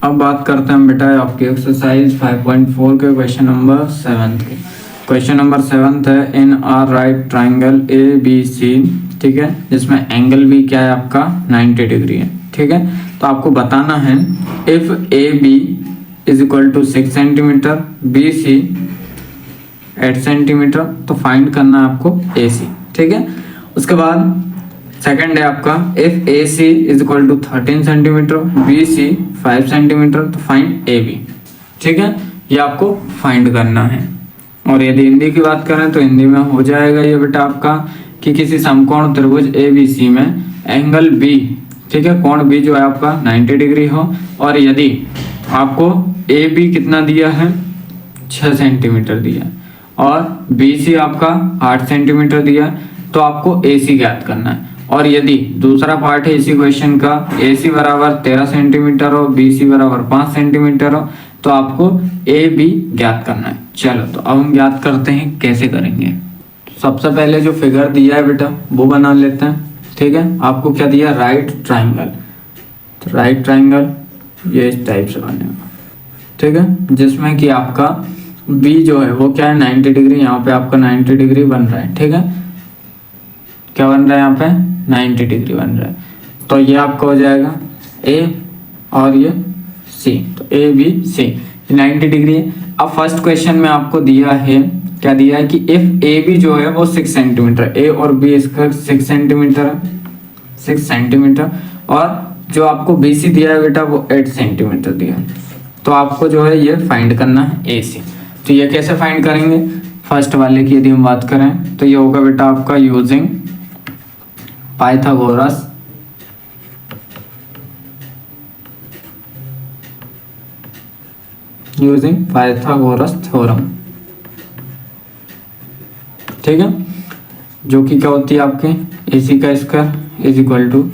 अब बात करते हैं बेटा आपके एक्सरसाइज 5.4 के क्वेश्चन नंबर 7 के। क्वेश्चन नंबर 7 है in R right triangle A B C, ठीक है, जिसमें एंगल भी क्या है आपका 90 डिग्री है, ठीक है। तो आपको बताना है if A B is equal to 6 centimetre, B C 8 centimetre, तो फाइंड करना है आपको ए सी, ठीक है। उसके बाद सेकंड है आपका if A C is equal to 13 centimetre, B C 5 centimetre, तो फाइंड ए बी, ठीक है। ये आपको फाइंड करना है। और यदि हिंदी की बात करें तो हिंदी में हो जाएगा ये बेटा आपका कि किसी समकोण त्रिभुज ए बी सी में एंगल बी, ठीक है, कोण बी जो है आपका 90 डिग्री हो, और यदि आपको ए बी कितना दिया है 6 सेंटीमीटर दिया है और बी सी आपका 8 सेंटीमीटर दिया है, तो आपको ए सी ज्ञात करना है। और यदि दूसरा पार्ट है इसी क्वेश्चन का ए सी बराबर 13 सेंटीमीटर हो, बी सी बराबर 5 सेंटीमीटर हो, तो आपको ए बी ज्ञात करना है। चलो तो अब हम ज्ञात करते हैं कैसे करेंगे। सबसे पहले जो फिगर दिया है बेटा वो बना लेते हैं, ठीक है। आपको क्या दिया, राइट ट्राइंगल, तो राइट ट्राइंगल ये इस टाइप से बनेगा, ठीक है, जिसमें कि आपका बी जो है वो क्या है 90 डिग्री, यहाँ पे आपका 90 डिग्री बन रहा है, ठीक है। क्या बन रहा है यहाँ पे 90 डिग्री बन रहा है। तो ये आपका हो जाएगा ए और ये सी, तो ए बी सी 90 डिग्री है। अब फर्स्ट क्वेश्चन में आपको दिया है, क्या दिया है कि इफ ए बी जो है वो 6 सेंटीमीटर, ए और बी इसका 6 सेंटीमीटर है, 6 सेंटीमीटर, और जो आपको बी सी दिया है बेटा वो 8 सेंटीमीटर दिया है। तो आपको जो है ये फाइंड करना है ए सी। तो ये कैसे फाइंड करेंगे, फर्स्ट वाले की यदि हम बात करें तो ये होगा बेटा आपका यूजिंग पाइथागोरस थ्योरम, ठीक है, जो कि क्या होती है आपके ए सी का square is equal to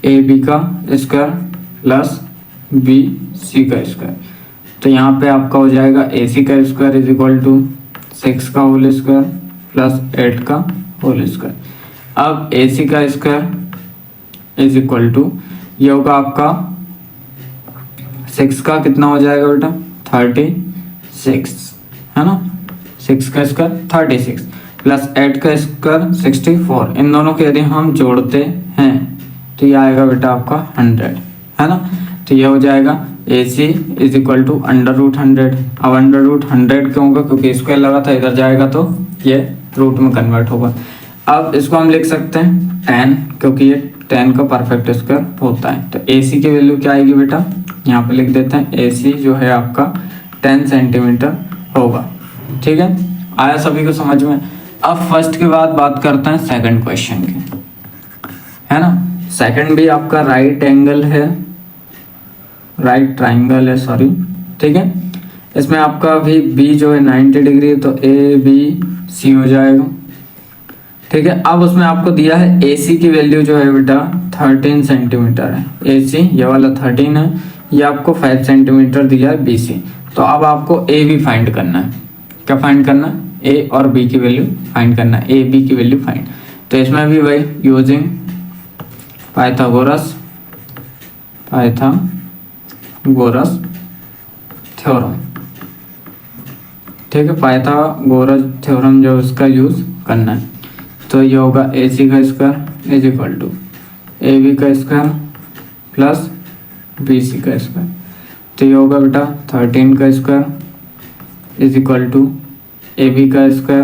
A B का स्क्वायर प्लस बी सी का स्क्वायर। तो यहाँ पे आपका हो जाएगा ए सी का स्क्वायर इज इक्वल टू 6 का होल स्क्वायर प्लस 8 का होल स्क्वायर। अब ए सी का स्क्वायर इज इक्वल टू ये होगा आपका 6 का कितना हो जाएगा बेटा 36, है ना, 6 का स्क्वायर 36 प्लस 8 का स्क्वायर 64। इन दोनों के यदि हम जोड़ते हैं तो ये आएगा बेटा आपका 100, है ना। तो ये हो जाएगा ए सी इज इक्वल टू √100। अब √100 क्यों होगा, क्योंकि स्क्वायर लगा था, इधर जाएगा तो ये रूट में कन्वर्ट होगा। अब इसको हम लिख सकते हैं 10, क्योंकि ये 10 का परफेक्ट स्क्वायर होता है। तो ए सी की वैल्यू क्या आएगी बेटा, यहाँ पे लिख देते हैं ए सी जो है आपका 10 सेंटीमीटर होगा, ठीक है। आया सभी को समझ में। अब फर्स्ट के बाद बात करते हैं सेकंड क्वेश्चन की, है ना। सेकंड भी आपका राइट एंगल है, राइट ट्राइंगल है, सॉरी, ठीक है। इसमें आपका भी बी जो है 90 डिग्री, तो ए बी सी हो जाएगा, ठीक है। अब उसमें आपको दिया है ए सी की वैल्यू जो है बेटा 13 सेंटीमीटर है, ए सी ये वाला 13 है, ये आपको 5 सेंटीमीटर दिया है बी सी। तो अब आपको ए बी फाइंड करना है। क्या फाइंड करना है, ए और बी की वैल्यू फाइंड करना है, ए बी की वैल्यू फाइंड। तो इसमें भी वही यूजिंग पाइथागोरस थ्योरम, ठीक है, पाइथागोरस थ्योरम जो उसका यूज करना है। तो ये होगा ए सी का square is equal to A B का स्क्वायर प्लस बी सी का स्क्वायर। तो ये होगा बेटा 13 का square is equal to A B का स्क्वायर,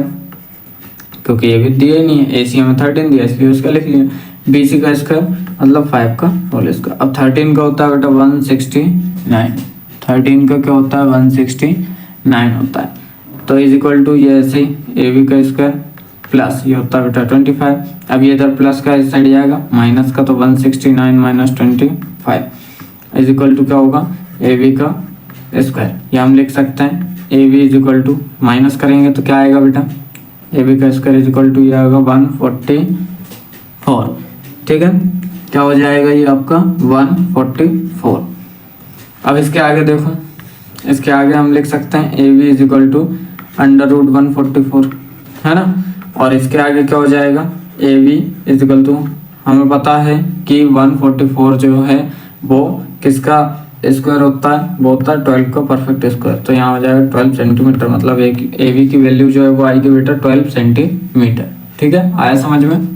क्योंकि ए बी दिया ही नहीं है, ए सी हमें 13 दिया इसलिए उसका लिख लिया, बी सी का स्क्वायर मतलब 5 का होल स्क्वायर। अब 13 का होता है बेटा 169, 13 का क्या होता है 169 होता है। तो इज इक्वल टू ये ऐसे ए बी का स्क्वायर प्लस ये होता है बेटा 25। अब ये इधर प्लस का इस साइड जाएगा, माइनस का, तो 169 माइनस 25 इज इक्वल टू क्या होगा ए बी का स्क्वायर। ये हम लिख सकते हैं A B is equal to, minus करेंगे तो क्या आएगा बेटा ए बी का स्क्वायर इज इक्वल टू ये आएगा 144, ठीक है। क्या हो जाएगा ये आपका 144। अब इसके आगे देखो, इसके आगे हम लिख सकते हैं A B is equal to √144, है ना। और इसके आगे क्या हो जाएगा A B is equal to, हमें पता है कि 144 जो है वो किसका स्क्वायर होता है वो होता है 12 का परफेक्ट स्क्वायर। तो यहाँ हो जाएगा 12 सेंटीमीटर, मतलब ए बी की वैल्यू जो है वो आएगी बेटा 12 सेंटीमीटर। ठीक है, आया समझ में?